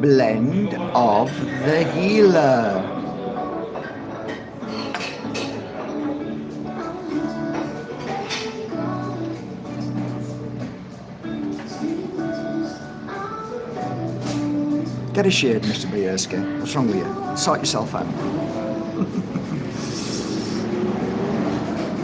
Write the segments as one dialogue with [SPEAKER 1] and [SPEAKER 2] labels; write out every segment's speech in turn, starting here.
[SPEAKER 1] Blend of the healer. Get a shade, Mr. Bajerski. What's wrong with you? Sort yourself out.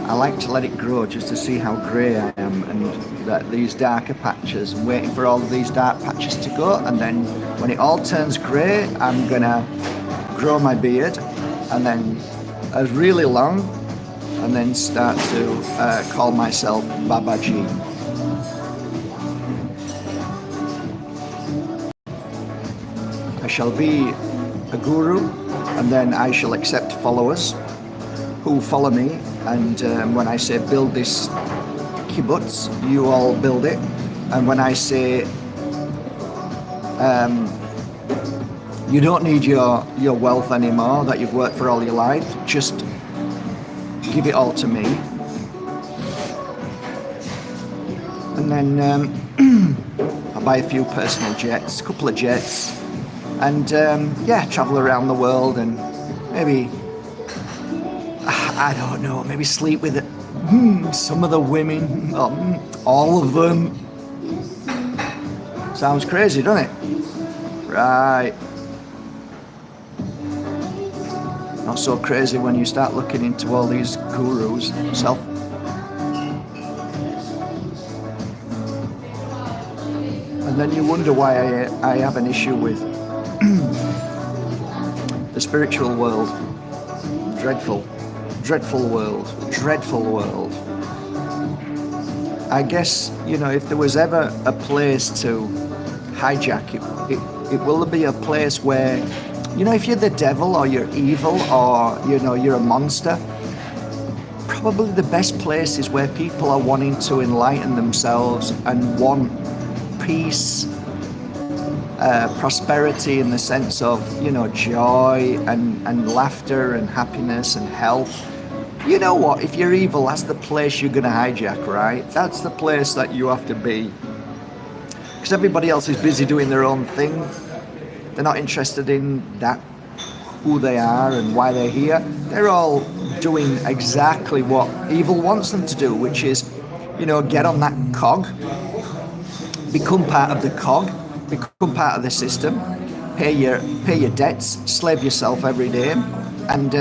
[SPEAKER 1] I like to let it grow just to see how grey I am, and that these darker patches, I'm waiting for all of these dark patches to go, and then when it all turns grey, I'm gonna grow my beard, and then really long, and then start to call myself Babaji. I shall be a guru, and then I shall accept followers who follow me, and when I say build this kibbutz, you all build it, and when I say you don't need your wealth anymore that you've worked for all your life, just give it all to me, and then I'll buy a few personal jets, a couple of jets, and yeah, travel around the world, and maybe, I don't know, maybe sleep with some of the women, all of them. Sounds crazy, doesn't it? Right. Not so crazy when you start looking into all these gurus yourself. And then you wonder why I have an issue with the spiritual world. Dreadful. Dreadful world. Dreadful world. I guess, you know, if there was ever a place to hijack, it will be a place where, you know, if you're the devil or you're evil or, you know, you're a monster, probably the best place is where people are wanting to enlighten themselves and want peace, prosperity in the sense of, you know, joy and laughter and happiness and health. You know what, if you're evil, that's the place you're going to hijack, right? That's the place that you have to be. Because everybody else is busy doing their own thing. They're not interested in that, who they are and why they're here. They're all doing exactly what evil wants them to do, which is, you know, get on that cog, become part of the cog, become part of the system, pay your debts, slave yourself every day, and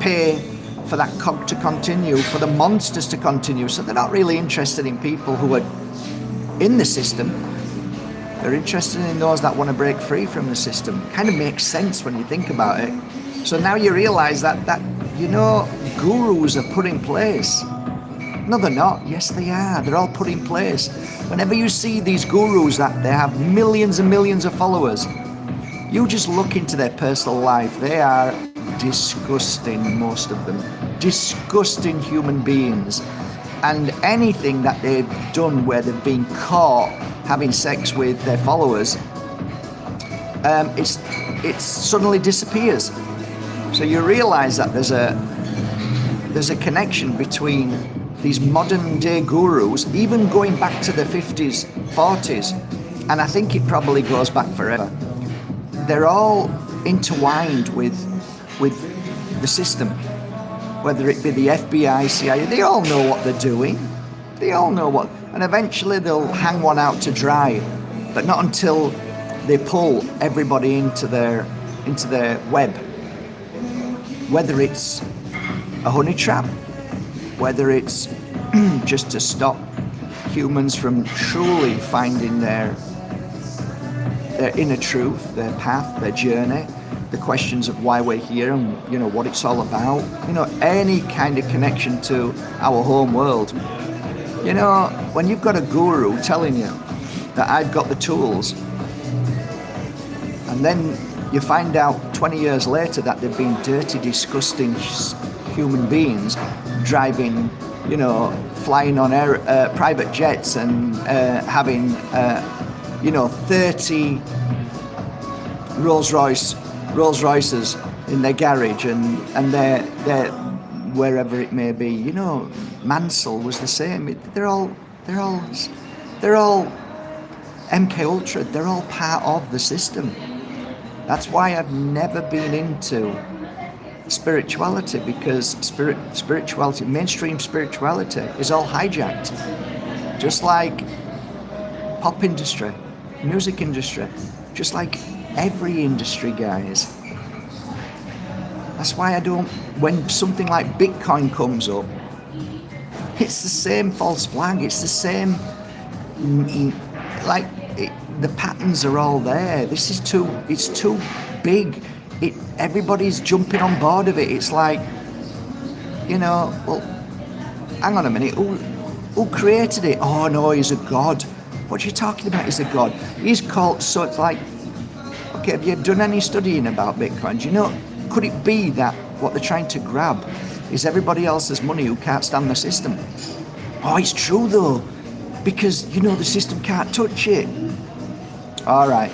[SPEAKER 1] pay for that cog to continue, for the monsters to continue. So they're not really interested in people who are in the system. They're interested in those that want to break free from the system. Kind of makes sense when you think about it. So now you realize that you know, gurus are put in place. No, they're not. Yes, they are. They're all put in place. Whenever you see these gurus that they have millions and millions of followers, you just look into their personal life. They are disgusting, most of them. Disgusting human beings. And anything that they've done where they've been caught having sex with their followers, it suddenly disappears. So you realize that there's a connection between these modern day gurus, even going back to the 50s, 40s, and I think it probably goes back forever. They're all intertwined with the system, whether it be the FBI, CIA. They all know what they're doing. They all know what, and eventually they'll hang one out to dry, but not until they pull everybody into their web. Whether it's a honey trap, whether it's just to stop humans from truly finding their inner truth, their path, their journey, the questions of why we're here and, you know, what it's all about, you know, any kind of connection to our home world. You know, when you've got a guru telling you that I've got the tools, and then you find out 20 years later that they've been dirty, disgusting human beings driving, you know, flying on private jets and having, you know, 30 Rolls Royces in their garage, and they're wherever it may be. You know, Mansell was the same. They're all they're all MK Ultra. They're all part of the system. That's why I've never been into spirituality, because spirituality, mainstream spirituality, is all hijacked. Just like pop industry, music industry, just like every industry, guys. That's why I don't, when something like Bitcoin comes up, it's the same false flag, it's the same, like, the patterns are all there. It's too big. Everybody's jumping on board of it. It's like, well, hang on a minute, who created it? Oh no, he's a god. What are you talking about? He's a god. He's called, so it's like, okay, have you done any studying about Bitcoin? Do you know, could it be that what they're trying to grab is everybody else's money who can't stand the system? Oh, it's true though, because, the system can't touch it. All right.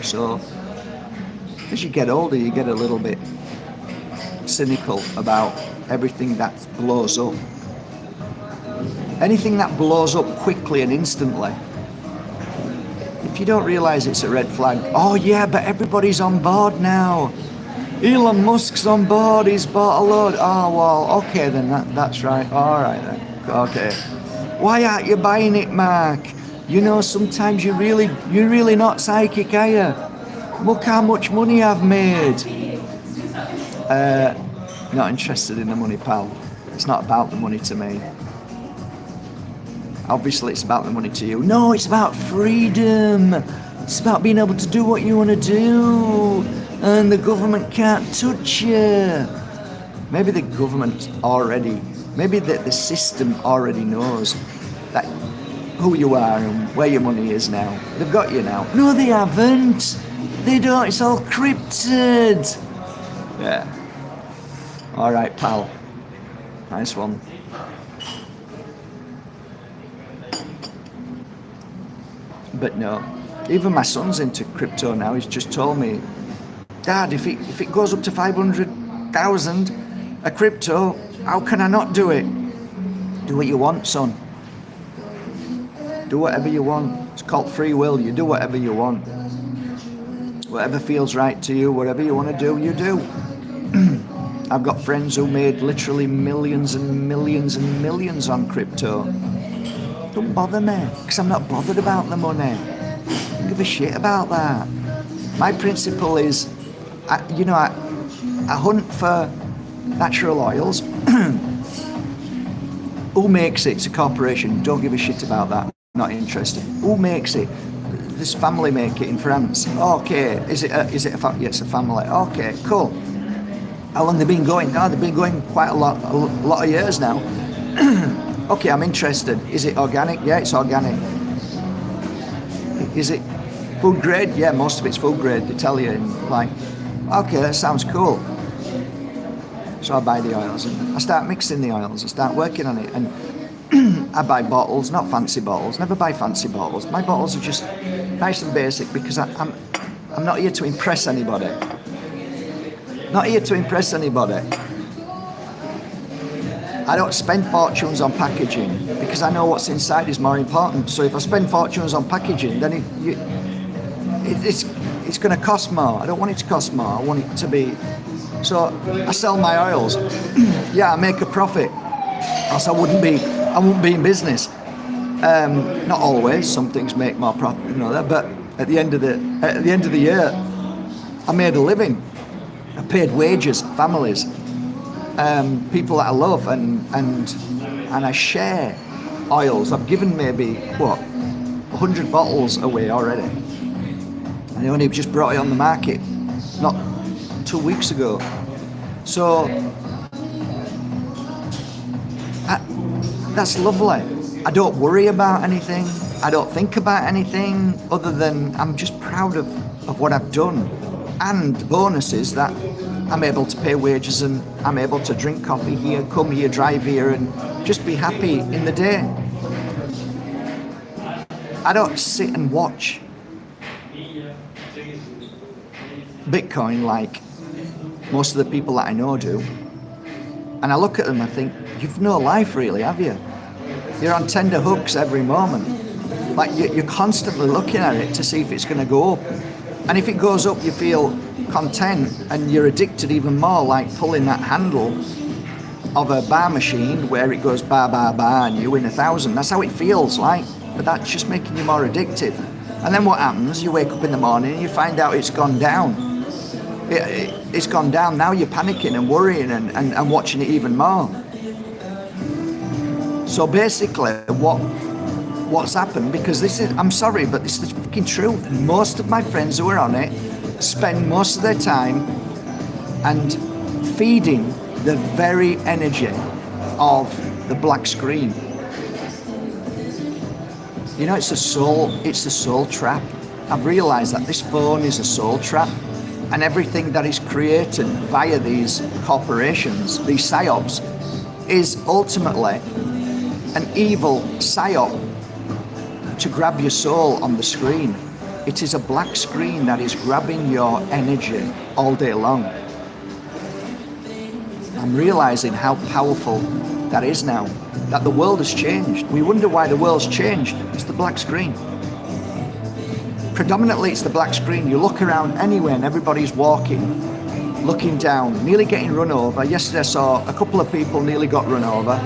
[SPEAKER 1] So, as you get older, you get a little bit cynical about everything that blows up. Anything that blows up quickly and instantly, if you don't realise it's a red flag, oh yeah, but everybody's on board now. Elon Musk's on board, he's bought a load. Oh, well, okay then, that's right. All right then, okay. Why aren't you buying it, Mark? Sometimes you're really not psychic, are you? Look how much money I've made. Not interested in the money, pal. It's not about the money to me. Obviously, it's about the money to you. No, it's about freedom. It's about being able to do what you want to do. And the government can't touch you. Maybe the government already, maybe the system already knows that who you are and where your money is now. They've got you now. No, they haven't. They don't. It's all crypted. Yeah. All right, pal. Nice one. But no, even my son's into crypto now. He's just told me, Dad, if it goes up to 500,000 a crypto, how can I not do it? Do what you want, son. Do whatever you want. It's called free will. You do whatever you want. Whatever feels right to you, whatever you want to do, you do. I've got friends who made literally millions and millions and millions on crypto. Don't bother me, because I'm not bothered about the money. I don't give a shit about that. My principle is, I hunt for natural oils. Who makes it? It's a corporation. Don't give a shit about that. Not interested. Who makes it? This family make it in France. Okay. Is it a family? Yeah, it's a family. Okay, cool. How long they've been going? Oh, they've been going quite a lot of years now. Okay, I'm interested. Is it organic? Yeah, it's organic. Is it food grade? Yeah, most of it's food grade. They tell you, like, okay, that sounds cool. So I buy the oils and I start mixing the oils. I start working on it, and I buy bottles, not fancy bottles. Never buy fancy bottles. My bottles are just nice and basic, because I'm not here to impress anybody. Not here to impress anybody. I don't spend fortunes on packaging, because I know what's inside is more important. So if I spend fortunes on packaging, then it's going to cost more. I don't want it to cost more. I want it to be. So I sell my oils. Yeah, I make a profit, else I wouldn't be in business. Not always. Some things make more profit, that. But at the end of the year, I made a living. I paid wages, families, people that I love, and I share oils. I've given maybe 100 bottles away already, and I only just brought it on the market not 2 weeks ago. So that's lovely. I don't worry about anything. I don't think about anything other than I'm just proud of what I've done. And the bonus is that I'm able to pay wages, and I'm able to drink coffee here, come here, drive here, and just be happy in the day. I don't sit and watch Bitcoin like most of the people that I know do. And I look at them, I think, you've no life really, have you? You're on tender hooks every moment. Like you're constantly looking at it to see if it's going to go up. And if it goes up, you feel content, and you're addicted even more, like pulling that handle of a bar machine where it goes bar, bar, bar, and you win 1,000. That's how it feels like, but that's just making you more addictive. And then what happens? You wake up in the morning and you find out it's gone down. It's gone down. Now you're panicking and worrying and watching it even more. So basically, what's happened, because this is, I'm sorry, but this is the fucking truth. Most of my friends who are on it spend most of their time and feeding the very energy of the black screen. You know, it's a soul trap. I've realized that this phone is a soul trap, and everything that is created via these corporations, these psyops, is ultimately an evil psyop to grab your soul on the screen. It is a black screen that is grabbing your energy all day long. I'm realizing how powerful that is now, that the world has changed. We wonder why the world's changed. It's the black screen. Predominantly it's the black screen. You look around anywhere and everybody's walking, looking down, nearly getting run over. Yesterday I saw a couple of people nearly got run over.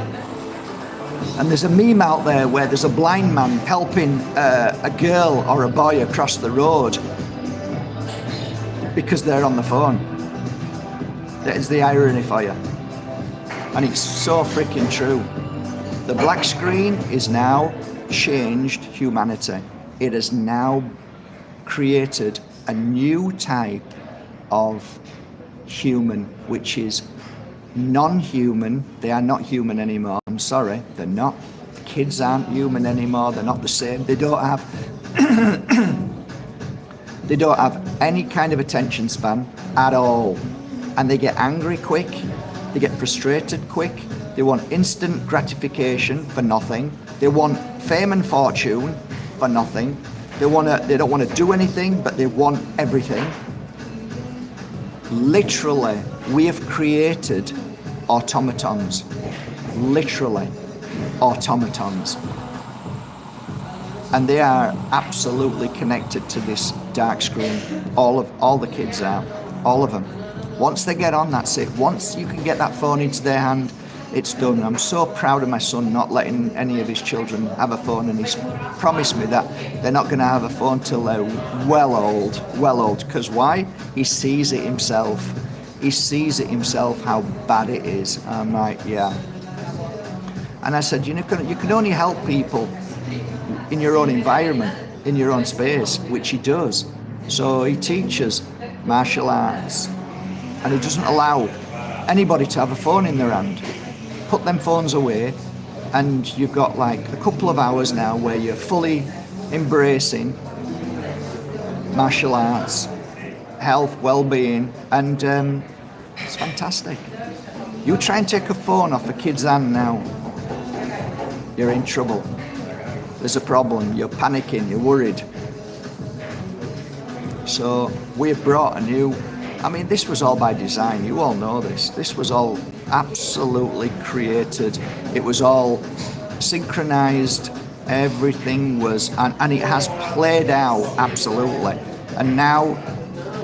[SPEAKER 1] And there's a meme out there where there's a blind man helping a girl or a boy across the road because they're on the phone. That is the irony for you. And it's so freaking true. The black screen is now changed humanity. It has now created a new type of human, which is non-human. They are not human anymore. I'm sorry, they're not. Kids aren't human anymore. They're not the same. They don't have they don't have any kind of attention span at all. And they get angry quick. They get frustrated quick. They want instant gratification for nothing. They want fame and fortune for nothing. They don't want to do anything, but they want everything. Literally, we have created automatons. Literally, automatons. And they are absolutely connected to this dark screen. All the kids are, all of them. Once they get on, that's it. Once you can get that phone into their hand, it's done. I'm so proud of my son not letting any of his children have a phone, and he's promised me that they're not going to have a phone till they're well old. Because why? He sees it himself. He sees it himself how bad it is. I'm like, yeah. And I said, you can only help people in your own environment, in your own space, which he does. So he teaches martial arts, and he doesn't allow anybody to have a phone in their hand. Put them phones away, and you've got like a couple of hours now where you're fully embracing martial arts, health, well-being, and it's fantastic. You try and take a phone off a kid's hand now, you're in trouble. There's a problem, you're panicking, you're worried. So we've brought a new, this was all by design, you all know this. This was all absolutely created. It was all synchronized. Everything was, and it has played out absolutely. And now,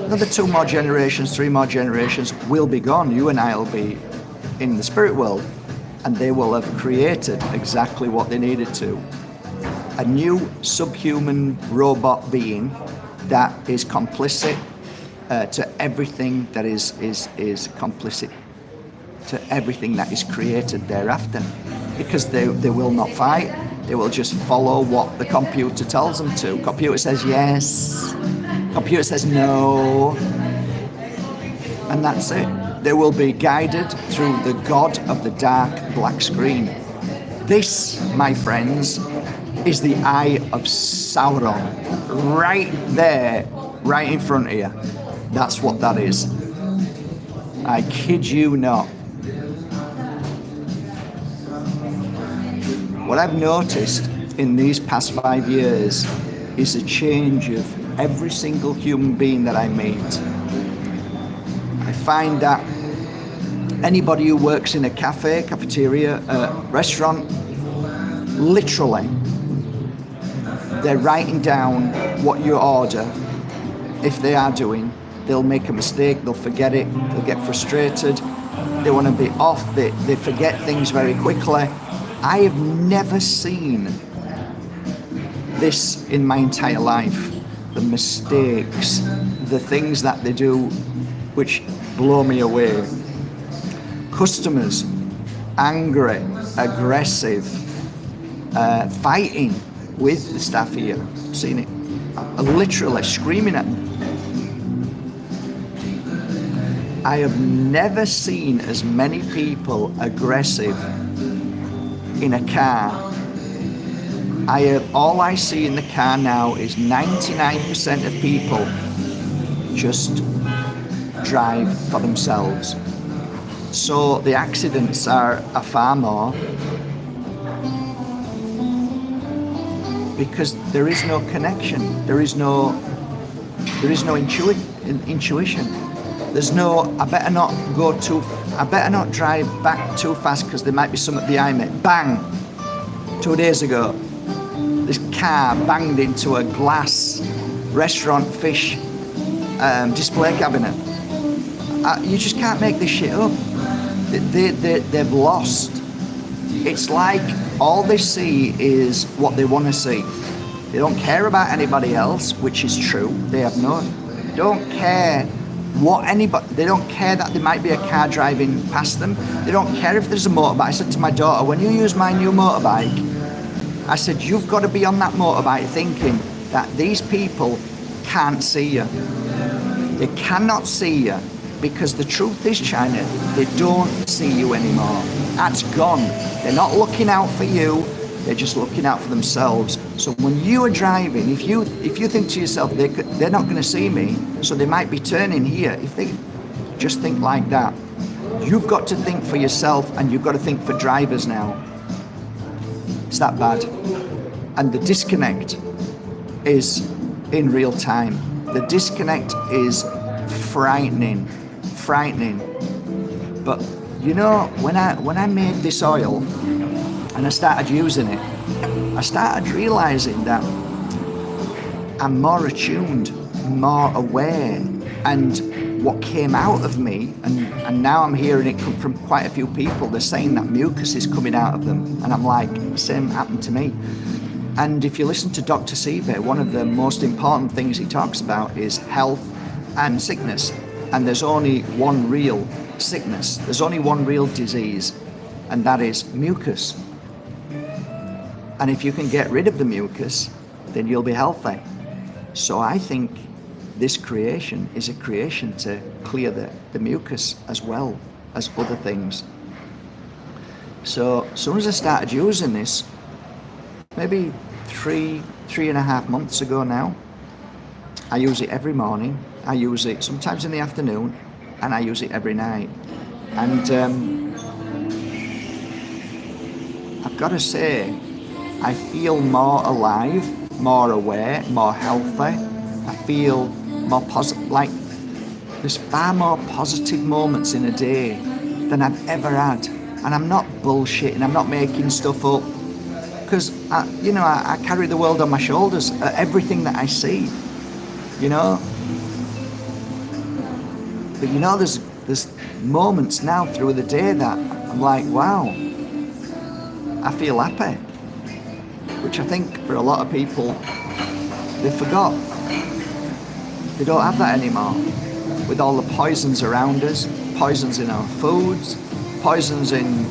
[SPEAKER 1] another 2 more generations, 3 more generations will be gone. You and I will be in the spirit world, and they will have created exactly what they needed to. A new subhuman robot being that is complicit to everything that is complicit to everything that is created thereafter, because they will not fight. They will just follow what the computer tells them to. Computer says yes, computer says no, and that's it. They will be guided through the god of the dark black screen. This, my friends, is the eye of Sauron, right there, right in front of you. That's what that is. I kid you not. What I've noticed in these past 5 years is a change of every single human being that I meet. I find that Anybody who works in a cafe, cafeteria, restaurant, literally, they're writing down what you order. If they are doing, they'll make a mistake, they'll forget it, they'll get frustrated, they want to be off, they forget things very quickly. I have never seen this in my entire life. The mistakes, the things that they do, which blow me away. Customers, angry, aggressive, fighting with the staff here. I've seen it. Literally screaming at them. I have never seen as many people aggressive in a car. All I see in the car now is 99% of people just drive for themselves. So the accidents are far more, because there is no connection, there is no intuition. There's no, I better not drive back too fast because there might be something behind me. Bang! 2 days ago, this car banged into a glass restaurant fish display cabinet. You just can't make this shit up. They've lost. It's like all they see is what they want to see. They don't care about anybody else, which is true. They don't care they don't care that there might be a car driving past them. They don't care if there's a motorbike. I said to my daughter, when you use my new motorbike, I said, you've got to be on that motorbike thinking that these people can't see you. They cannot see you, because the truth is, China, they don't see you anymore. That's gone. They're not looking out for you. They're just looking out for themselves. So when you are driving, if you think to yourself, they're not going to see me, so they might be turning here. If they just think like that, you've got to think for yourself, and you've got to think for drivers now. It's that bad. And the disconnect is in real time. The disconnect is frightening. But you know, when I made this oil and I started using it, I started realizing that I'm more attuned, more aware, and what came out of me, and now I'm hearing it come from quite a few people. They're saying that mucus is coming out of them, and I'm like, same happened to me. And if you listen to Dr. Sive, one of the most important things he talks about is health and sickness. And there's only one real sickness, there's only one real disease, and that is mucus. And if you can get rid of the mucus, then you'll be healthy. So I think this creation is a creation to clear the mucus as well as other things. So as soon as I started using this, maybe three and a half months ago now, I use it every morning. I use it sometimes in the afternoon, and I use it every night. And I've got to say, I feel more alive, more aware, more healthy. I feel more positive, like there's far more positive moments in a day than I've ever had. And I'm not bullshitting, I'm not making stuff up, because I carry the world on my shoulders, everything that I see, you know. But you know, there's moments now through the day that I'm like, wow, I feel happy, which I think for a lot of people, they forgot. They don't have that anymore. With all the poisons around us, poisons in our foods, poisons in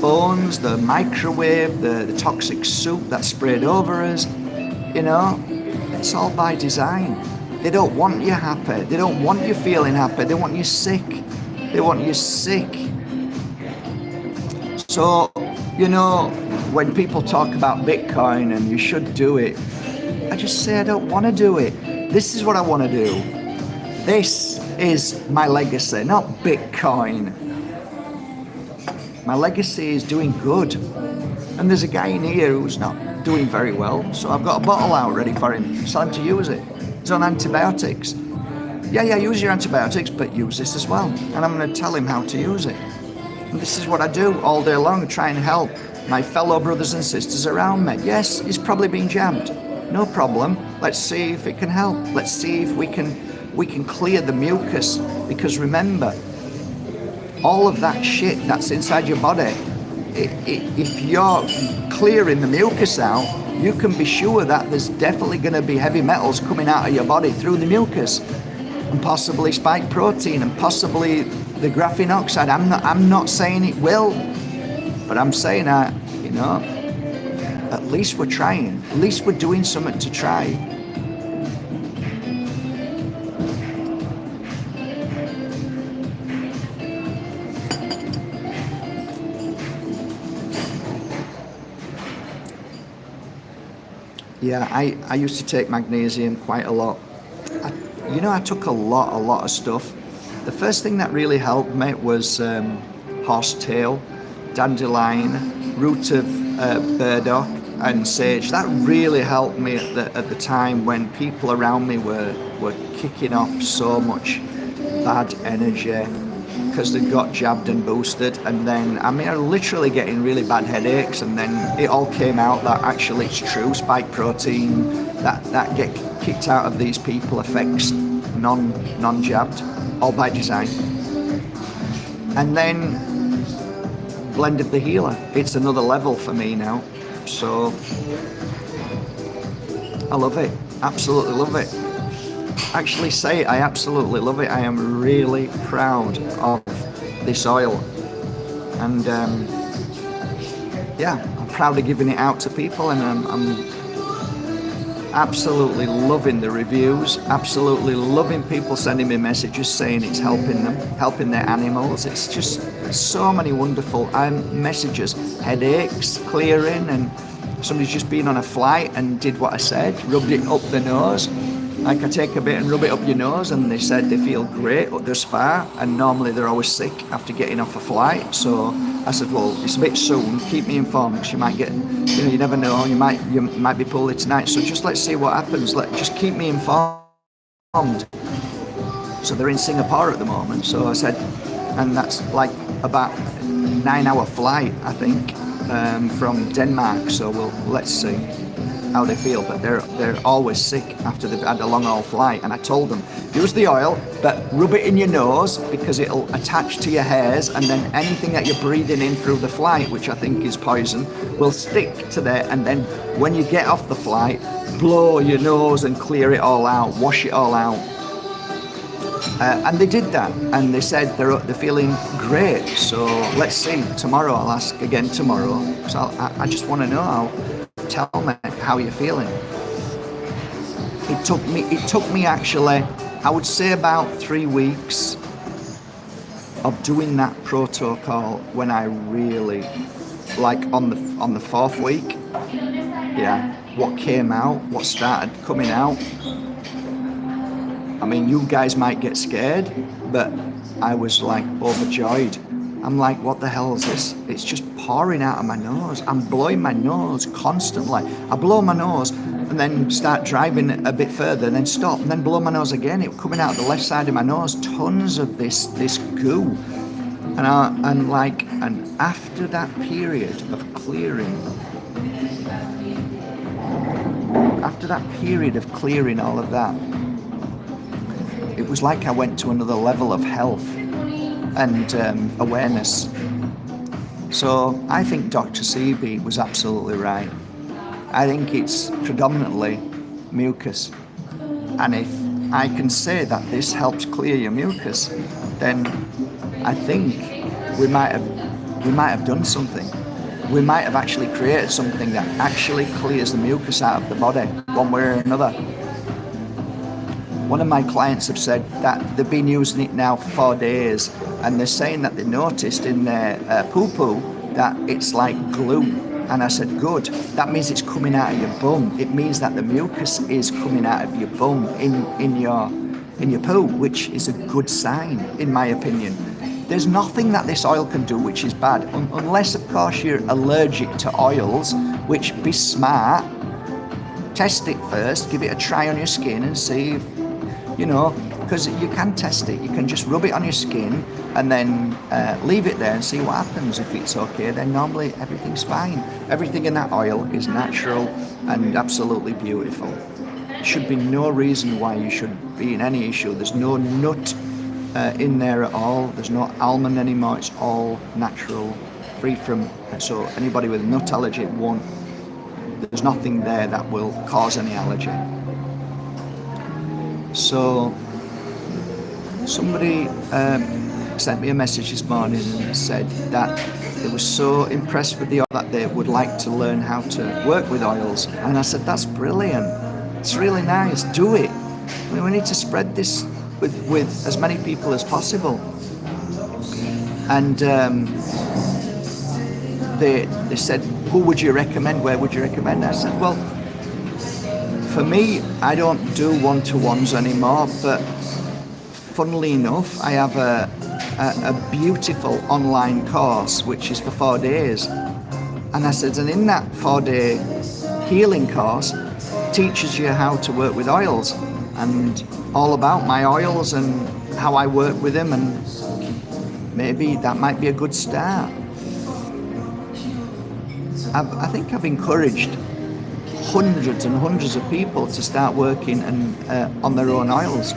[SPEAKER 1] phones, the microwave, the toxic soup that's sprayed over us, you know, it's all by design. They don't want you happy. They don't want you feeling happy. They want you sick. They want you sick. So, you know, when people talk about Bitcoin and you should do it, I just say I don't want to do it. This is what I want to do. This is my legacy, not Bitcoin. My legacy is doing good. And there's a guy in here who's not doing very well, so I've got a bottle out ready for him. Tell him to use it. He's on antibiotics. Yeah, use your antibiotics, but use this as well. And I'm going to tell him how to use it. And this is what I do all day long, try and help my fellow brothers and sisters around me. Yes, he's probably been jabbed. No problem. Let's see if it can help. Let's see if we can clear the mucus. Because remember, all of that shit that's inside your body, if you're clearing the mucus out, you can be sure that there's definitely going to be heavy metals coming out of your body through the mucus, and possibly spike protein, and possibly the graphene oxide. I'm not saying it will, but I'm saying that, you know, at least we're trying. At least we're doing something to try. Yeah, I used to take magnesium quite a lot. I took a lot of stuff. The first thing that really helped me was horsetail, dandelion, root of burdock, and sage. That really helped me at the time when people around me were kicking off so much bad energy because they got jabbed and boosted, and then I literally getting really bad headaches, and then it all came out that actually it's true. Spike protein that get kicked out of these people affects non-jabbed, all by design. And then blend of the healer, it's another level for me now. So I love it, absolutely love it. Actually say it, I absolutely love it. I am really proud of this oil, and I'm proud of giving it out to people, and I'm absolutely loving the reviews, absolutely loving people sending me messages saying it's helping them, helping their animals. It's just so many wonderful messages, headaches clearing, and somebody's just been on a flight and did what I said, rubbed it up the nose. Like I take a bit and rub it up your nose, and they said they feel great thus far, and normally they're always sick after getting off a flight. So I said, well, it's a bit soon, keep me informed, because you might get, you never know, you might be poorly tonight, so just let's see what happens, just keep me informed. So they're in Singapore at the moment, so I said, and that's like about a 9-hour flight, I think, from Denmark, so let's see how they feel, but they're always sick after they've had a long haul flight. And I told them, use the oil, but rub it in your nose because it'll attach to your hairs, and then anything that you're breathing in through the flight, which I think is poison, will stick to there. And then when you get off the flight, blow your nose and clear it all out, wash it all out. And they did that, and they said they're feeling great. So let's see, tomorrow I'll ask again tomorrow. So I just want to know tell me how you're feeling. It took me actually, I would say about 3 weeks of doing that protocol when I really, like on the 4th week, what came out, what started coming out. I mean, you guys might get scared, but I was like overjoyed. I'm like, what the hell is this? It's just pouring out of my nose. I'm blowing my nose constantly. I blow my nose and then start driving a bit further and then stop and then blow my nose again. It was coming out the left side of my nose, tons of this goo. And after that period of clearing, all of that, it was like I went to another level of health and awareness. So I think Dr. Sebi was absolutely right. I think it's predominantly mucus, and if I can say that this helps clear your mucus, then I think we might have done something. We might have actually created something that actually clears the mucus out of the body, one way or another. One of my clients have said that they've been using it now for 4 days, and they're saying that they noticed in their poo-poo that it's like glue. And I said, good, that means it's coming out of your bum. It means that the mucus is coming out of your bum in your poo, which is a good sign, in my opinion. There's nothing that this oil can do which is bad, unless of course you're allergic to oils, which, be smart, test it first, give it a try on your skin and see if, because you can test it. You can just rub it on your skin and then leave it there and see what happens. If it's okay, then normally everything's fine. Everything in that oil is natural and absolutely beautiful. There should be no reason why you should be in any issue. There's no nut in there at all. There's no almond anymore. It's all natural, free from, so anybody with a nut allergy won't, there's nothing there that will cause any allergy. So somebody sent me a message this morning and said that they were so impressed with the oil that they would like to learn how to work with oils. And I said, that's brilliant. It's really nice. Do it. I mean, we need to spread this with as many people as possible. And they said, who would you recommend? Where would you recommend? I said, well, for me, I don't do one-to-ones anymore, but funnily enough, I have a beautiful online course, which is for 4 days. And I said, and in that 4-day healing course, teaches you how to work with oils and all about my oils and how I work with them, and maybe that might be a good start. I think I've encouraged hundreds and hundreds of people to start working on their own oils.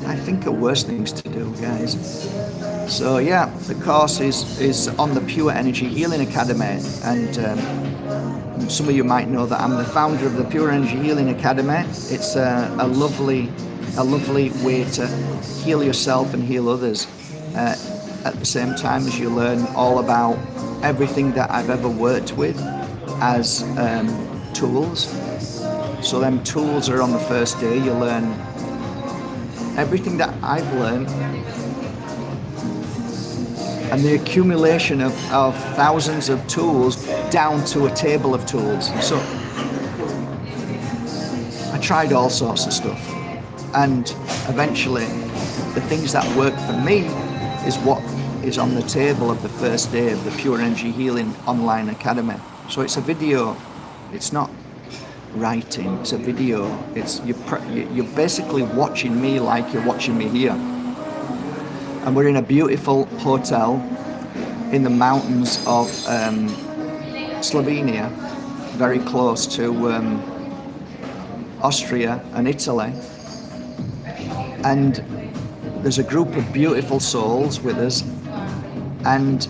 [SPEAKER 1] I think are worse things to do, guys. So yeah, the course is on the Pure Energy Healing Academy, and some of you might know that I'm the founder of the Pure Energy Healing Academy. It's a lovely way to heal yourself and heal others at the same time as you learn all about everything that I've ever worked with as tools. So them tools are on the first day. You learn everything that I've learned, and the accumulation of thousands of tools down to a table of tools. So I tried all sorts of stuff, and eventually the things that work for me is what is on the table of the first day of the Pure Energy Healing Online Academy. So it's a video, it's not writing, it's a video. It's you're basically watching me like you're watching me here. And we're in a beautiful hotel in the mountains of Slovenia, very close to Austria and Italy. And there's a group of beautiful souls with us, and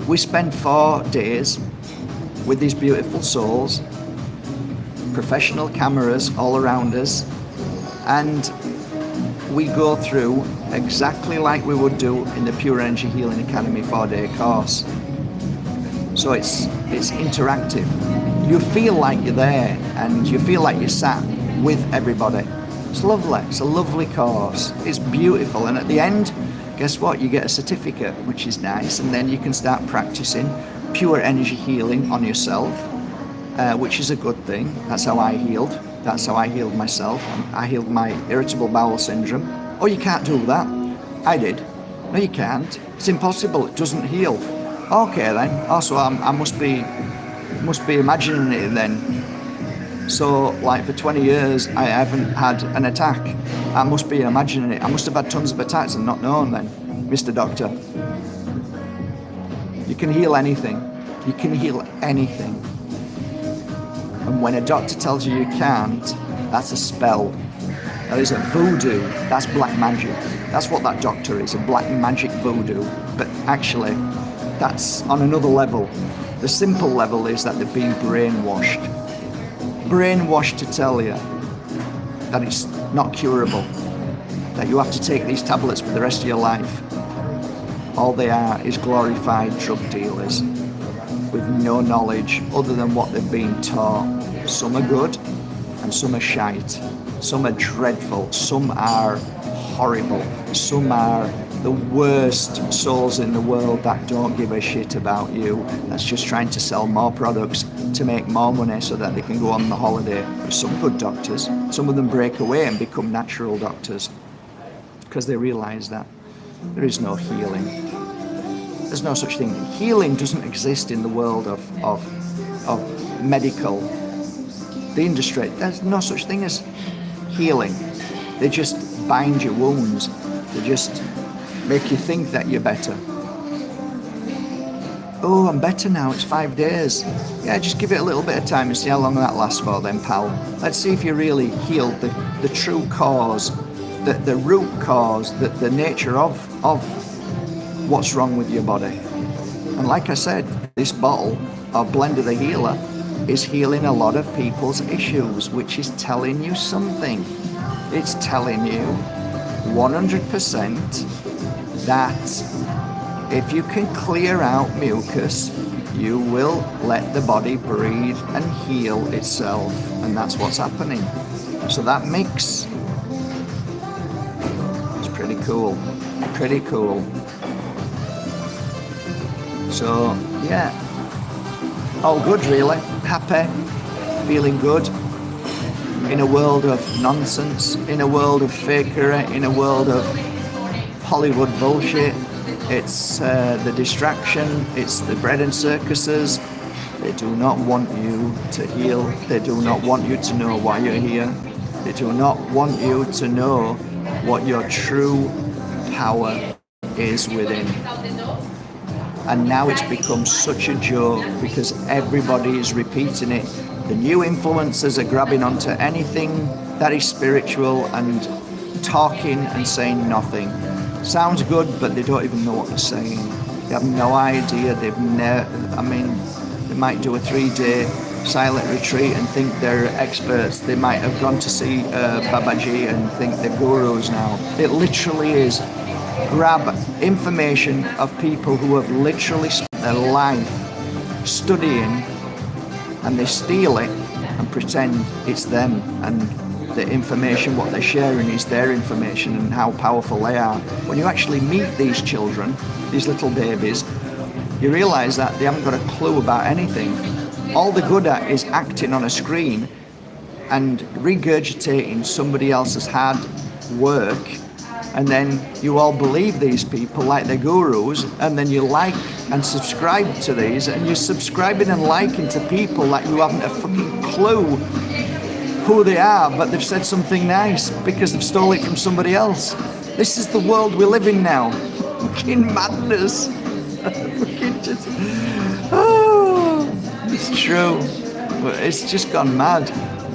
[SPEAKER 1] we spend 4 days with these beautiful souls, professional cameras all around us, and we go through exactly like we would do in the Pure Energy Healing Academy 4-day course. So it's interactive. You feel like you're there, and you feel like you're sat with everybody. It's lovely. It's a lovely course. It's beautiful, and at the end, guess what? You get a certificate, which is nice, and then you can start practicing pure energy healing on yourself, which is a good thing. That's how I healed. That's how I healed myself. I healed my irritable bowel syndrome. Oh, you can't do that. I did. No, you can't. It's impossible. It doesn't heal. Okay then. Also, I must be imagining it then. So, like for 20 years, I haven't had an attack. I must be imagining it. I must have had tons of attacks and not known then, Mr. Doctor. You can heal anything. You can heal anything. And when a doctor tells you you can't, that's a spell. That is a voodoo. That's black magic. That's what that doctor is, a black magic voodoo. But actually, that's on another level. The simple level is that they've been brainwashed. Brainwashed to tell you that it's not curable, that you have to take these tablets for the rest of your life. All they are is glorified drug dealers with no knowledge other than what they've been taught. Some are good and some are shite. Some are dreadful. Some are horrible. Some are the worst souls in the world that don't give a shit about you. That's just trying to sell more products to make more money so that they can go on the holiday. There's some good doctors. Some of them break away and become natural doctors because they realize that there is no healing. There's no such thing. Healing doesn't exist in the world of medical, the industry. There's no such thing as healing. They just bind your wounds. They just make you think that you're better. Oh, I'm better now, it's 5 days. Yeah, just give it a little bit of time and see how long that lasts for then, pal. Let's see if you really healed the true cause, the root cause, the nature of what's wrong with your body. And like I said, this bottle of Blender the Healer is healing a lot of people's issues, which is telling you something. It's telling you 100% that if you can clear out mucus, you will let the body breathe and heal itself. And that's what's happening. So that mix is pretty cool. Pretty cool. So, yeah. All good, really. Happy. Feeling good. In a world of nonsense. In a world of fakery. In a world of Hollywood bullshit. It's the distraction, it's the bread and circuses. They do not want you to heal. They do not want you to know why you're here. They do not want you to know what your true power is within. And now it's become such a joke because everybody is repeating it. The new influencers are grabbing onto anything that is spiritual and talking and saying nothing. Sounds good, but they don't even know what they're saying. They have no idea. They might do a 3-day silent retreat and think they're experts. They might have gone to see Babaji and think they're gurus now. It literally is grab information of people who have literally spent their life studying, and they steal it and pretend it's them, and the information, what they're sharing is their information and how powerful they are. When you actually meet these children, these little babies, you realise that they haven't got a clue about anything. All they're good at is acting on a screen and regurgitating somebody else's hard work, and then you all believe these people like they're gurus, and then you like and subscribe to these, and you're subscribing and liking to people that you haven't a fucking clue who they are, but they've said something nice because they've stolen it from somebody else. This is the world we live in now. Fucking madness. Fucking just... Oh, it's true. It's just gone mad.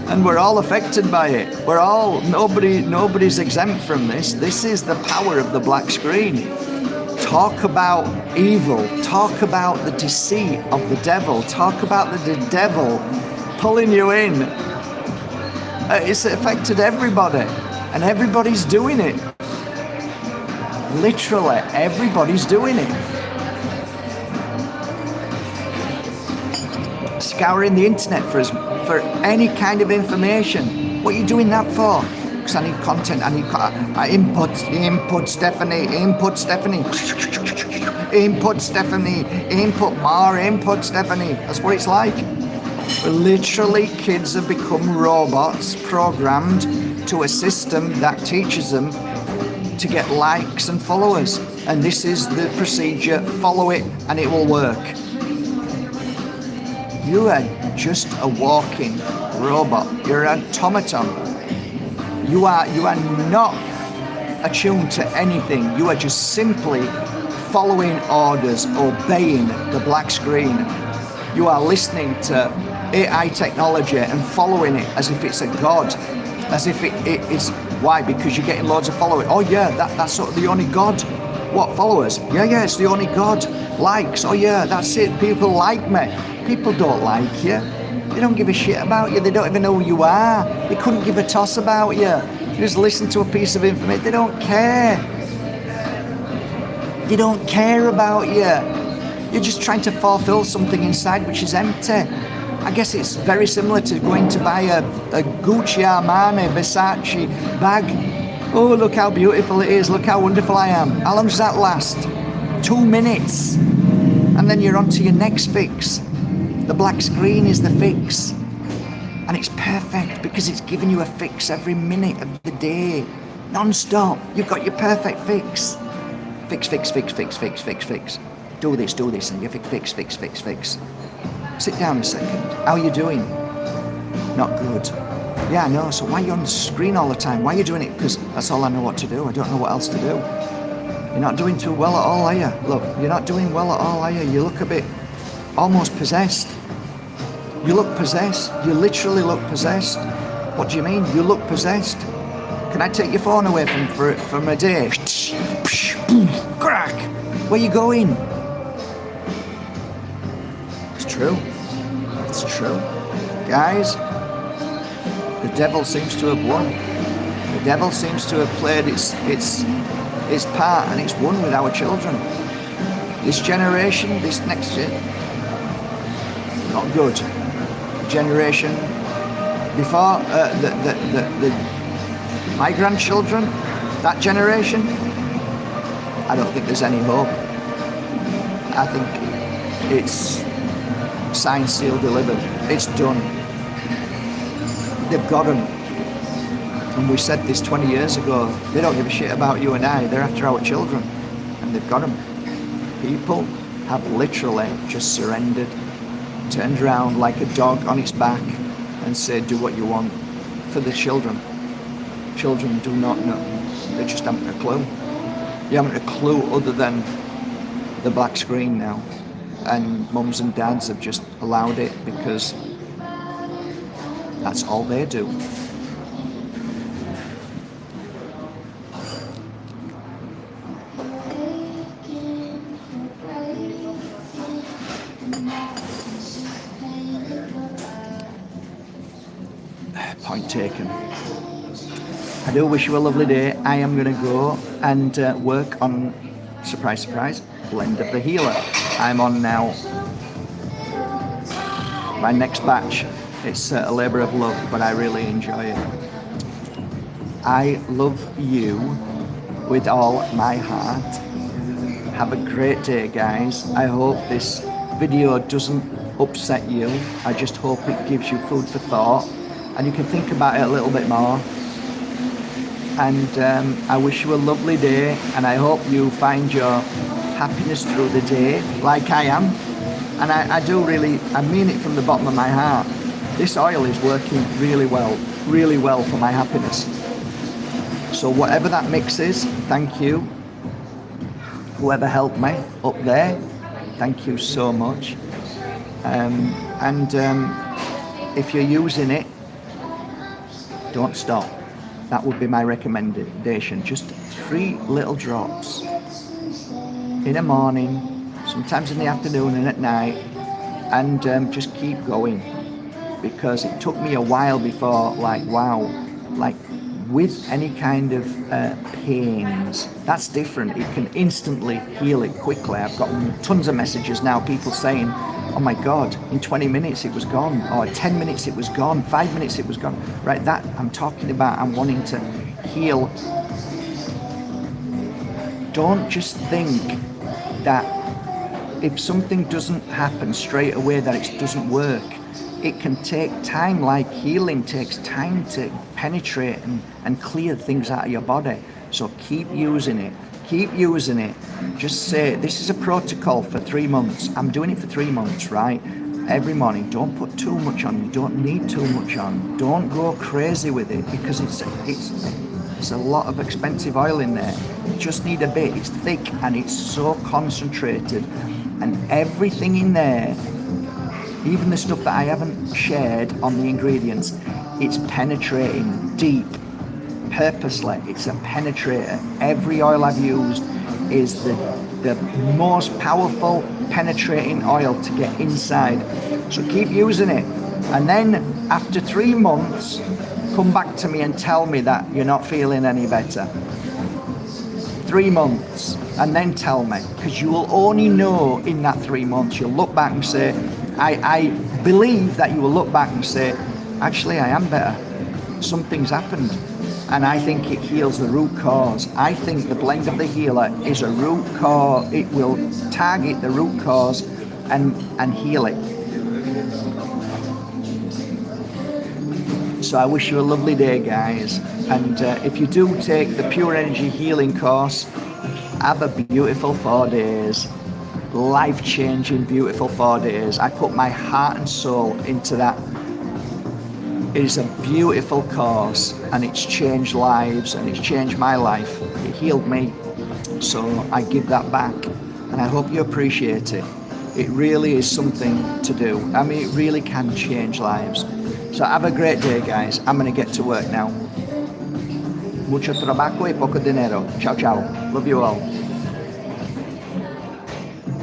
[SPEAKER 1] And we're all affected by it. Nobody's exempt from this. This is the power of the black screen. Talk about evil. Talk about the deceit of the devil. Talk about the devil pulling you in. It's affected everybody, and everybody's doing it. Literally, everybody's doing it. Scouring the internet for any kind of information. What are you doing that for? Because I need content. I input Stephanie. Input Stephanie. Input Stephanie. Input more. Input Stephanie. That's what it's like. Literally, kids have become robots programmed to a system that teaches them to get likes and followers. And this is the procedure. Follow it and it will work. You are just a walking robot. You're an automaton. You are not attuned to anything. You are just simply following orders, obeying the black screen. You are listening to AI technology and following it as if it's a god, as if it is. Why? Because you're getting loads of followers. Oh yeah, that's sort of the only god. What, followers? Yeah, it's the only god. Likes? Oh yeah, that's it. People like me. People don't like you. They don't give a shit about you. They don't even know who you are. They couldn't give a toss about you. You just listen to a piece of information. They don't care. They don't care about you. You're just trying to fulfill something inside which is empty. I guess it's very similar to going to buy a Gucci, Armani, Versace bag. Oh, look how beautiful it is. Look how wonderful I am. How long does that last? 2 minutes. And then you're on to your next fix. The black screen is the fix. And it's perfect because it's giving you a fix every minute of the day. Non-stop. You've got your perfect fix. Fix. Do this, and you fix. Sit down a second. How are you doing? Not good. Yeah, I know. So why are you on the screen all the time? Why are you doing it? Because that's all I know what to do. I don't know what else to do. You're not doing too well at all, are you? Look, you're not doing well at all, are you? You look a bit almost possessed. You look possessed. You literally look possessed. What do you mean? You look possessed. Can I take your phone away from a day? Crack! Where you going? It's true. It's true. Guys, the devil seems to have won. The devil seems to have played its part, and it's won with our children. This generation, this next gen, not good. Generation before my grandchildren, that generation, I don't think there's any hope. I think it's signed, sealed, delivered. It's done. They've got them. And we said this 20 years ago. They don't give a shit about you and I. They're after our children. And they've got them. People have literally just surrendered, turned around like a dog on its back and said, do what you want. For the children. Children do not know. They just haven't a clue. You haven't a clue other than the black screen now. And mums and dads have just allowed it because that's all they do. Point taken. I do wish you a lovely day. I am going to go and work on, surprise, surprise, Blend of the Healer. I'm on now my next batch. It's a labour of love, but I really enjoy it. I love you with all my heart. Have a great day, guys. I hope this video doesn't upset you. I just hope it gives you food for thought and you can think about it a little bit more. And I wish you a lovely day, and I hope you find your happiness through the day like I am. And I do really, I mean it from the bottom of my heart. This oil is working really well for my happiness. So whatever that mix is, thank you. Whoever helped me up there, thank you so much. If you're using it, don't stop. That would be my recommendation. Just 3 little drops in the morning, sometimes in the afternoon and at night, and just keep going. Because it took me a while before, with any kind of pains, that's different. It can instantly heal it quickly. I've got tons of messages now, people saying, oh my God, in 20 minutes it was gone, or 10 minutes it was gone, 5 minutes it was gone. Right, that I'm talking about, I'm wanting to heal. Don't just think that if something doesn't happen straight away that it doesn't work. It can take time, like healing takes time to penetrate and clear things out of your body. So keep using it. Keep using it. Just say, this is a protocol for 3 months. I'm doing it for 3 months, right? Every morning. Don't put too much on. You don't need too much on. Don't go crazy with it because it's a lot of expensive oil in there. You just need a bit. It's thick and it's so concentrated. And everything in there, even the stuff that I haven't shared on the ingredients, it's penetrating deep, purposely. It's a penetrator. Every oil I've used is the most powerful penetrating oil to get inside. So keep using it. And then after 3 months, come back to me and tell me that you're not feeling any better. 3 months, and then tell me, because you will only know in that 3 months. You'll look back and say, I believe that you will look back and say, actually I am better. Something's happened. And I think it heals the root cause. I think the Blend of the Healer is a root cause. It will target the root cause and heal it. So I wish you a lovely day, guys. And if you do take the Pure Energy Healing course, have a beautiful 4 days. Life-changing, beautiful 4 days. I put my heart and soul into that It is a beautiful cause, and it's changed lives, and it's changed my life. It healed me, so I give that back, and I hope you appreciate it. It really is something to do. I mean, it really can change lives. So have a great day, guys. I'm going to get to work now. Mucho trabajo y poco dinero. Ciao, ciao. Love you all.